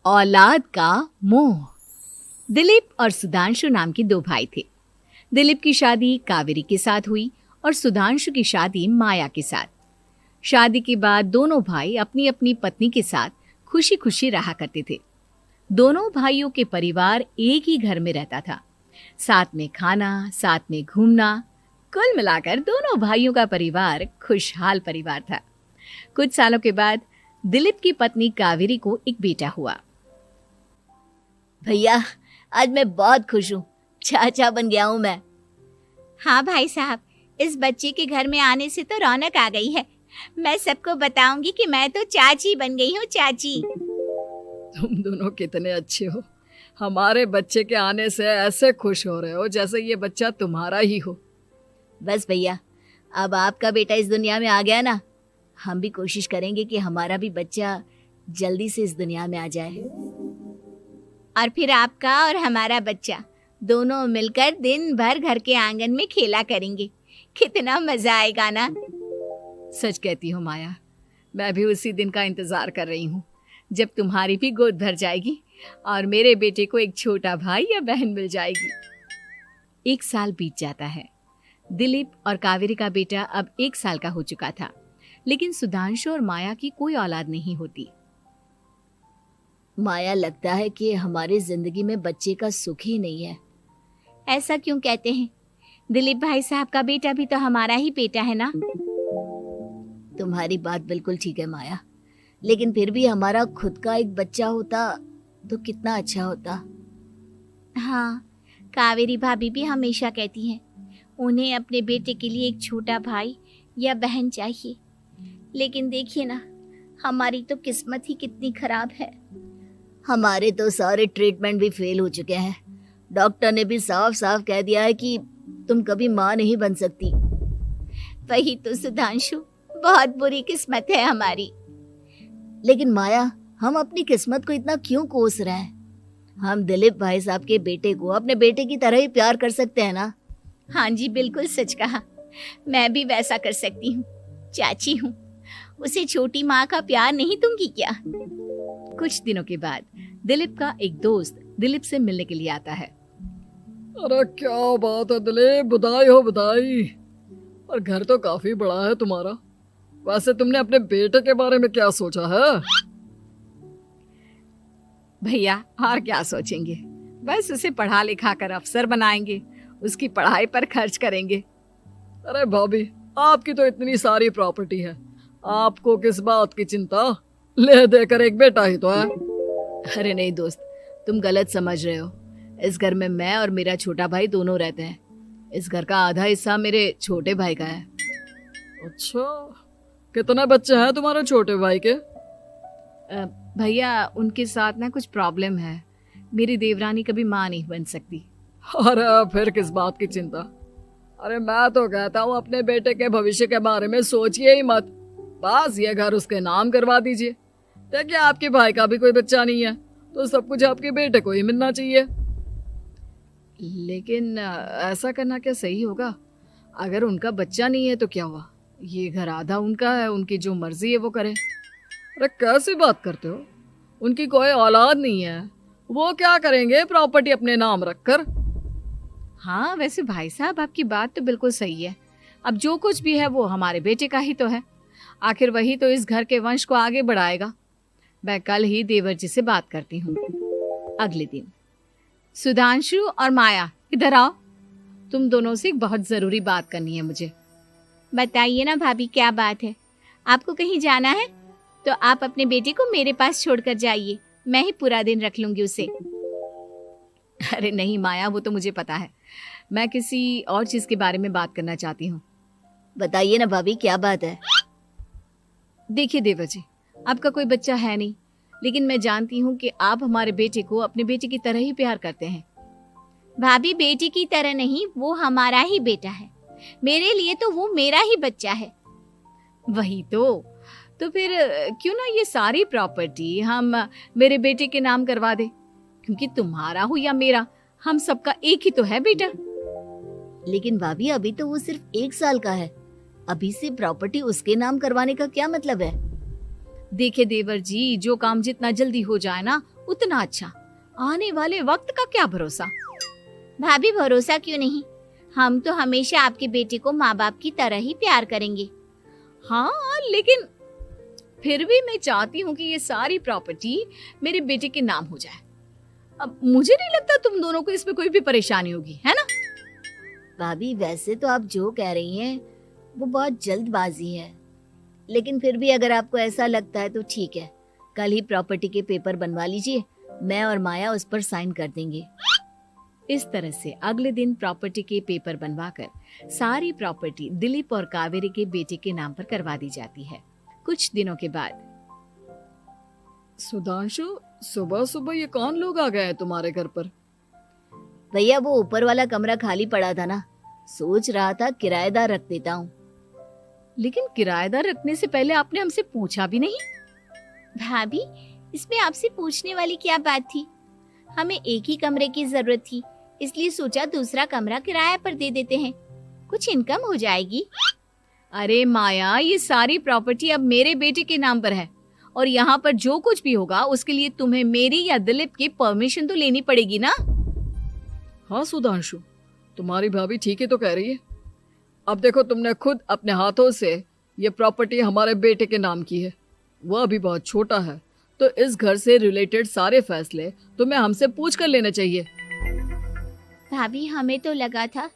औलाद का मोह। दिलीप और सुधांशु नाम के दो भाई थे। दिलीप की शादी कावेरी के साथ हुई और सुधांशु की शादी माया के साथ। शादी के बाद दोनों भाई अपनी अपनी पत्नी के साथ खुशी खुशी रहा करते थे। दोनों भाइयों के परिवार एक ही घर में रहता था। साथ में खाना, साथ में घूमना, कुल मिलाकर दोनों भाइयों का परिवार खुशहाल परिवार था। कुछ सालों के बाद दिलीप की पत्नी कावेरी को एक बेटा हुआ। भैया, आज मैं बहुत खुश हूँ। चाचा बन गया हूँ मैं। हाँ भाई साहब, इस बच्चे के घर में आने से तो रौनक आ गई है। मैं सबको बताऊंगी कि मैं तो चाची बन गई हूँ, चाची। तुम दोनों कितने अच्छे हो। हमारे बच्चे के आने से ऐसे खुश हो रहे हो जैसे ये बच्चा तुम्हारा ही हो। बस भैया, अब आपका बेटा इस दुनिया में आ गया ना, हम भी कोशिश करेंगे कि हमारा भी बच्चा जल्दी से इस दुनिया में आ जाए। और फिर आपका और हमारा बच्चा दोनों मिलकर दिन भर घर के आंगन में खेला करेंगे। कितना मजा आएगा ना। सच कहती हो माया, मैं भी उसी दिन का इंतजार कर रही हूँ जब तुम्हारी भी गोद भर जाएगी और मेरे बेटे को एक छोटा भाई या बहन मिल जाएगी। 1 साल बीत जाता है। दिलीप और कावेरी का बेटा अब 1 साल का हो चुका था, लेकिन सुधांशु और माया की कोई औलाद नहीं होती। माया, लगता है कि हमारी जिंदगी में बच्चे का सुख ही नहीं है। ऐसा क्यों कहते हैं? दिलीप भाई साहब का बेटा भी तो हमारा ही बेटा है ना। तुम्हारी बात बिल्कुल ठीक है माया, लेकिन फिर भी हमारा खुद का एक बच्चा होता तो कितना अच्छा होता। हाँ, कावेरी भाभी भी हमेशा कहती हैं उन्हें अपने बेटे के लिए एक छोटा भाई या बहन चाहिए। लेकिन देखिए ना, हमारी तो किस्मत ही कितनी खराब है। हमारे तो सारे ट्रीटमेंट भी फेल हो चुके हैं। डॉक्टर ने भी साफ साफ कह दिया है कि तुम कभी माँ नहीं बन सकती। वही तो सुधांशु, बहुत बुरी किस्मत है हमारी। लेकिन माया, हम अपनी किस्मत को इतना क्यों कोस रहे हैं? हम दिलीप भाई साहब के बेटे को अपने बेटे की तरह ही प्यार कर सकते हैं ना। हाँ जी, बिल्कुल सच कहा। मैं भी वैसा कर सकती हूँ। चाची हूँ, उसे छोटी माँ का प्यार नहीं दूंगी क्या? कुछ दिनों के बाद दिलीप का एक दोस्त दिलीप से मिलने के लिए आता है। अरे क्या बात है दिलीप, बधाई हो बधाई। और घर तो काफी बड़ा है तुम्हारा। वैसे तुमने अपने बेटे के बारे में क्या सोचा है? भैया, और क्या सोचेंगे, बस उसे पढ़ा लिखा कर अफसर बनाएंगे, उसकी पढ़ाई पर खर्च करेंगे। अरे भाभी, आपकी तो इतनी सारी प्रॉपर्टी है, आपको किस बात की चिंता? ले देकर एक बेटा ही तो है। अरे नहीं दोस्त, तुम गलत समझ रहे हो। इस घर में मैं और मेरा छोटा भाई दोनों रहते हैं। इस घर का आधा हिस्सा मेरे छोटे भाई का है। अच्छा, कितने बच्चे हैं तुम्हारे छोटे भाई के? भैया, उनके साथ ना कुछ प्रॉब्लम है। मेरी देवरानी कभी माँ नहीं बन सकती। अरे फिर किस बात की चिंता? अरे मैं तो कहता हूँ अपने बेटे के भविष्य के बारे में सोचिए ही मत। बस ये घर उसके नाम करवा दीजिए। देखिए, आपके भाई का भी कोई बच्चा नहीं है तो सब कुछ आपके बेटे को ही मिलना चाहिए। लेकिन ऐसा करना क्या सही होगा? अगर उनका बच्चा नहीं है तो क्या हुआ? ये घर आधा उनका है, उनकी जो मर्जी है वो करें। अरे कैसी बात करते हो? उनकी कोई औलाद नहीं है, वो क्या करेंगे प्रॉपर्टी अपने नाम रखकर? हाँ, वैसे भाई साहब, आपकी बात तो बिल्कुल सही है। अब जो कुछ भी है वो हमारे बेटे का ही तो है। आखिर वही तो इस घर के वंश को आगे बढ़ाएगा। मैं कल ही देवर जी से बात करती हूँ। अगले दिन सुधांशु और माया, इधर आओ। तुम दोनों से एक बहुत जरूरी बात करनी है मुझे। बताइए ना भाभी, क्या बात है? आपको कहीं जाना है तो आप अपने बेटे को मेरे पास छोड़कर जाइए। मैं ही पूरा दिन रख लूंगी उसे। अरे नहीं माया, वो तो मुझे पता है। मैं किसी और चीज के बारे में बात करना चाहती हूँ। बताइए ना भाभी, क्या बात है? देखिए देवर जी, आपका कोई बच्चा है नहीं, लेकिन मैं जानती हूँ कि आप हमारे बेटे को अपने बेटे की तरह ही प्यार करते हैं। भाभी, बेटे की तरह नहीं, वो हमारा ही बेटा है। मेरे लिए तो वो मेरा ही बच्चा है। वही तो फिर क्यों ना ये सारी प्रॉपर्टी हम मेरे बेटे के नाम करवा दे, क्योंकि तुम्हारा हो या मेरा, हम सबका एक ही तो है बेटा। लेकिन भाभी, अभी तो वो सिर्फ 1 साल का है। अभी से प्रॉपर्टी उसके नाम करवाने का क्या मतलब है? देखिए देवर जी, जो काम जितना जल्दी हो जाए ना उतना अच्छा। आने वाले वक्त का क्या भरोसा। भाभी भरोसा क्यों नहीं, हम तो हमेशा आपके बेटे को माँ बाप की तरह ही प्यार करेंगे। हाँ, लेकिन फिर भी मैं चाहती हूँ कि ये सारी प्रॉपर्टी मेरे बेटे के नाम हो जाए। अब मुझे नहीं लगता तुम दोनों को इसमें कोई भी परेशानी होगी, है ना? भाभी वैसे तो आप जो कह रही हैं वो बहुत जल्दबाजी है, लेकिन फिर भी अगर आपको ऐसा लगता है तो ठीक है, कल ही प्रॉपर्टी के पेपर बनवा लीजिए, मैं और माया उस पर साइन कर देंगे। इस तरह से अगले दिन प्रॉपर्टी के पेपर बनवाकर सारी प्रॉपर्टी दिलीप और कावेरी के बेटे के नाम पर करवा दी जाती है। कुछ दिनों के बाद सुधांशु, सुबह सुबह ये कौन लोग आ गए हैं तुम्हारे घर पर? भैया वो ऊपर वाला कमरा खाली पड़ा था ना, सोच रहा था किराएदार रख देता हूँ। लेकिन किराएदार रखने से पहले आपने हमसे पूछा भी नहीं। भाभी इसमें आपसे पूछने वाली क्या बात थी, हमें एक ही कमरे की जरूरत थी, इसलिए सोचा दूसरा कमरा किराया पर दे देते हैं, कुछ इनकम हो जाएगी। अरे माया, ये सारी प्रॉपर्टी अब मेरे बेटे के नाम पर है और यहाँ पर जो कुछ भी होगा उसके लिए तुम्हें मेरी या दिलीप की परमिशन तो लेनी पड़ेगी ना। हाँ सुधांशु, तुम्हारी भाभी ठीक ही तो कह रही है। अब देखो, तुमने खुद अपने हाथों से ये प्रॉपर्टी हमारे बेटे के नाम की है, वह अभी बहुत छोटा है, तो इस घर से रिलेटेड सारे फैसले तुम्हें हमसे पूछ कर लेने चाहिए। भाभी हमें तो लगा था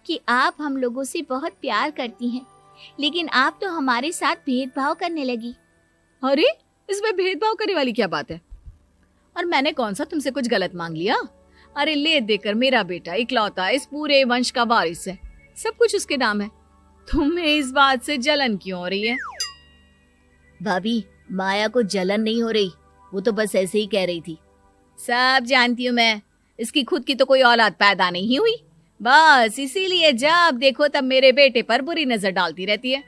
कि आप हम लोगों से बहुत प्यार करती हैं, लेकिन आप तो हमारे साथ भेदभाव करने लगी। अरे, इसमें भेदभाव करने वाली क्या बात है? और मैंने कौन सा तुमसे कुछ गलत मांग लिया? अरे ले देकर मेरा बेटा इकलौता इस पूरे वंश का वारिस है, सब कुछ उसके नाम है। तुम्हें इस बात से जलन क्यों हो रही है? भाभी माया को जलन नहीं हो रही, वो तो बस ऐसे ही कह रही थी। सब जानती हूँ मैं, इसकी खुद की तो कोई औलाद पैदा नहीं हुई, बस इसीलिए जब देखो तब मेरे बेटे पर बुरी नजर डालती रहती है।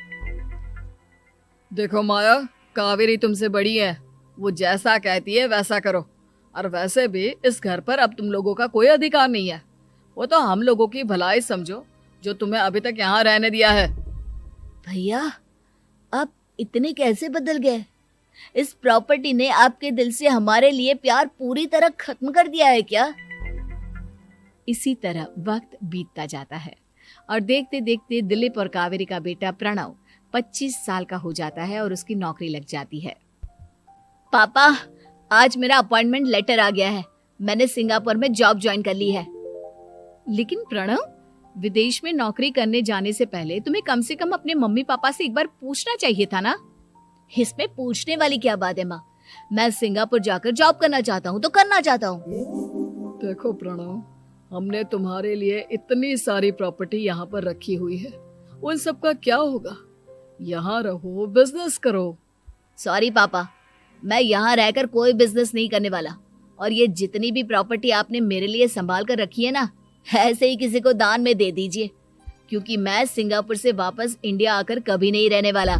देखो माया, कावेरी तुमसे बड़ी है, वो जैसा कहती है वैसा करो। और वैसे भी इस घर पर अब तुम लोगों का कोई अधिकार नहीं है, वो तो हम लोगों की भलाई समझो जो तुम्हें अभी तक यहाँ रहने दिया है। भैया आप इतने कैसे बदल गए? इस प्रॉपर्टी ने आपके दिल से हमारे लिए प्यार पूरी तरह खत्म कर दिया है क्या? इसी तरह वक्त बीतता जाता है और देखते देखते दिलीप और कावेरी का बेटा प्रणव 25 साल का हो जाता है और उसकी नौकरी लग जाती है। पापा आज मेरा अपॉइंटमेंट लेटर आ गया है, मैंने सिंगापुर में जॉब ज्वाइन कर ली है। लेकिन प्रणव, विदेश में नौकरी करने जाने से पहले तुम्हें कम से कम अपने मम्मी पापा से एक बार पूछना चाहिए था ना। इसमें पूछने वाली क्या बात है माँ, मैं सिंगापुर जाकर जॉब करना चाहता हूँ तो करना चाहता हूँ। देखो प्रणव, हमने तुम्हारे लिए इतनी सारी प्रॉपर्टी यहाँ पर रखी हुई है, उन सब का क्या होगा? यहाँ रहो, बिजनेस करो। सॉरी पापा, मैं यहाँ रहकर कोई बिजनेस नहीं करने वाला, और ये जितनी भी प्रॉपर्टी आपने मेरे लिए संभाल कर रखी है ना, ऐसे ही किसी को दान में दे दीजिए, क्योंकि मैं सिंगापुर से वापस इंडिया आकर कभी नहीं रहने वाला।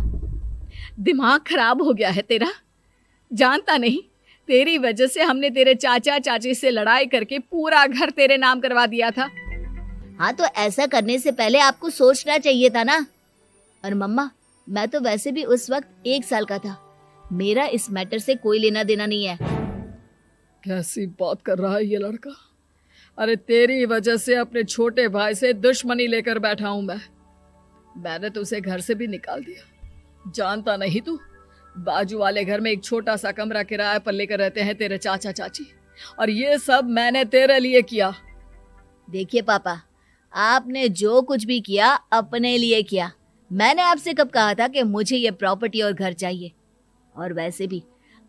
दिमाग खराब हो गया है तेरा, जानता नहीं तेरी वजह से हमने तेरे चाचा चाची से लड़ाई करके पूरा घर तेरे नाम करवा दिया था। हाँ तो ऐसा करने से पहले आपको सोचना चाहिए था ना। और मम्मा, मैं तो वैसे भी उस वक्त 1 साल का था, मेरा इस मैटर से कोई लेना देना नहीं है। कैसी बात कर रहा है ये लड़का? अरे तेरी वजह से अपने छोटे भाई से दुश्मनी लेकर बैठा हूं मैंने तो उसे घर से भी निकाल दिया। जानता नहीं तू, बाजू वाले घर में एक छोटा सा कमरा किराए पर लेकर रहते हैं तेरे चाचा चाची, और ये सब मैंने तेरे लिए किया। देखिए पापा, आपने जो कुछ भी किया अपने लिए किया। मैंने आपसे कब कहा था कि मुझे ये प्रॉपर्टी और घर चाहिए? और वैसे भी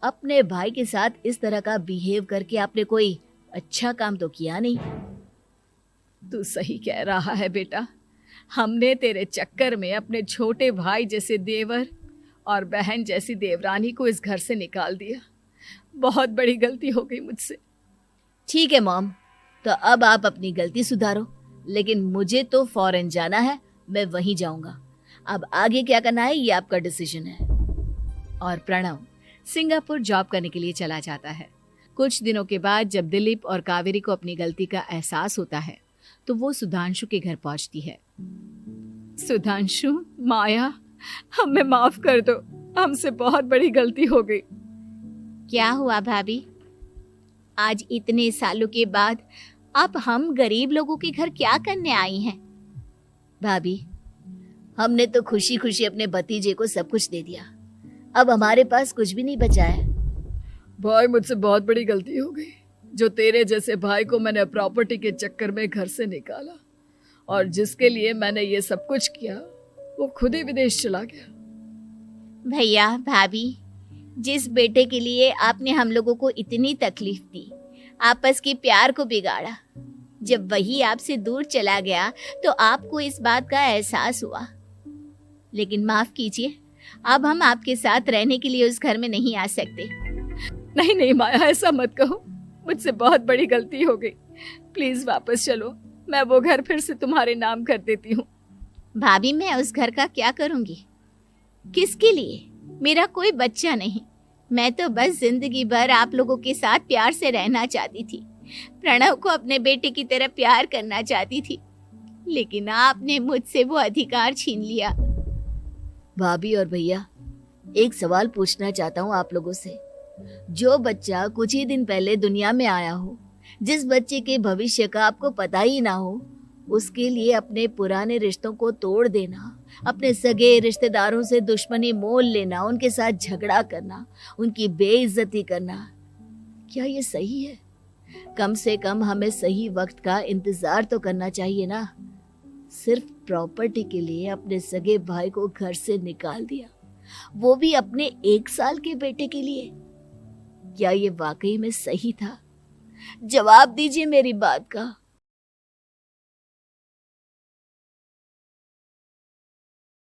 अपने भाई के साथ इस तरह का बिहेव करके आपने कोई अच्छा काम तो किया नहीं। तू सही कह रहा है बेटा, हमने तेरे चक्कर में अपने छोटे भाई जैसे देवर और बहन जैसी देवरानी को इस घर से निकाल दिया। बहुत बड़ी गलती हो गई मुझसे। ठीक है मॉम, तो अब आप अपनी गलती सुधारो, लेकिन मुझे तो फॉरेन जाना है, मैं वहीं जाऊंगा। अब आगे क्या करना है ये आपका डिसीजन है। और प्रणव सिंगापुर जॉब करने के लिए चला जाता है। कुछ दिनों के बाद जब दिलीप और कावेरी को अपनी गलती का एहसास होता है तो वो सुधांशु के घर पहुंचती है। सुधांशु, माया, हमें माफ कर दो, हमसे बहुत बड़ी गलती हो गई। क्या हुआ भाभी? आज इतने सालों के बाद अब हम गरीब लोगों के घर क्या करने आई हैं? भाभी, हमने तो खुशी खुशी अपने भतीजे को सब कुछ दे दिया, अब हमारे पास कुछ भी नहीं बचा है। भाई मुझसे बहुत बड़ी गलती हो गई, जो तेरे जैसे भाई को मैंने प्रॉपर्टी के चक्कर में घर से निकाला, और जिसके लिए मैंने ये सब कुछ किया वो खुद ही विदेश चला गया। भैया भाभी, जिस बेटे के लिए आपने हम लोगों को इतनी तकलीफ दी, आपस के प्यार को बिगाड़ा, जब वही आपसे दूर चला गया तो आपको इस बात का एहसास हुआ। लेकिन माफ कीजिए, अब हम आपके साथ रहने के लिए उस घर में नहीं आ सकते। नहीं नहीं माया, ऐसा मत कहो, मुझसे बहुत बड़ी गलती हो गई, प्लीज वापस चलो, मैं वो घर फिर से तुम्हारे नाम कर देती हूँ। भाभी, मैं उस घर का क्या करूंगी? किसके लिए? मेरा कोई बच्चा नहीं, मैं तो बस जिंदगी भर आप लोगों के साथ प्यार से रहना चाहती थी, प्रणव को अपने बेटे की तरह प्यार करना चाहती थी, लेकिन आपने मुझसे वो अधिकार छीन लिया। भाभी और भैया, एक सवाल पूछना चाहता हूँ आप लोगों से। जो बच्चा कुछ ही दिन पहले दुनिया में आया हो, जिस बच्चे के भविष्य का आपको पता ही ना हो, उसके लिए अपने पुराने रिश्तों को तोड़ देना, अपने सगे रिश्तेदारों से दुश्मनी मोल लेना, उनके साथ झगड़ा करना, उनकी बेइज्जती करना, क्या ये सही है? कम से कम हमें सही वक्त का इंतजार तो करना चाहिए ना। सिर्फ प्रॉपर्टी के लिए अपने सगे भाई को घर से निकाल दिया, वो भी अपने 1 साल के बेटे के लिए। क्या ये वाकई में सही था? जवाब दीजिए मेरी बात का।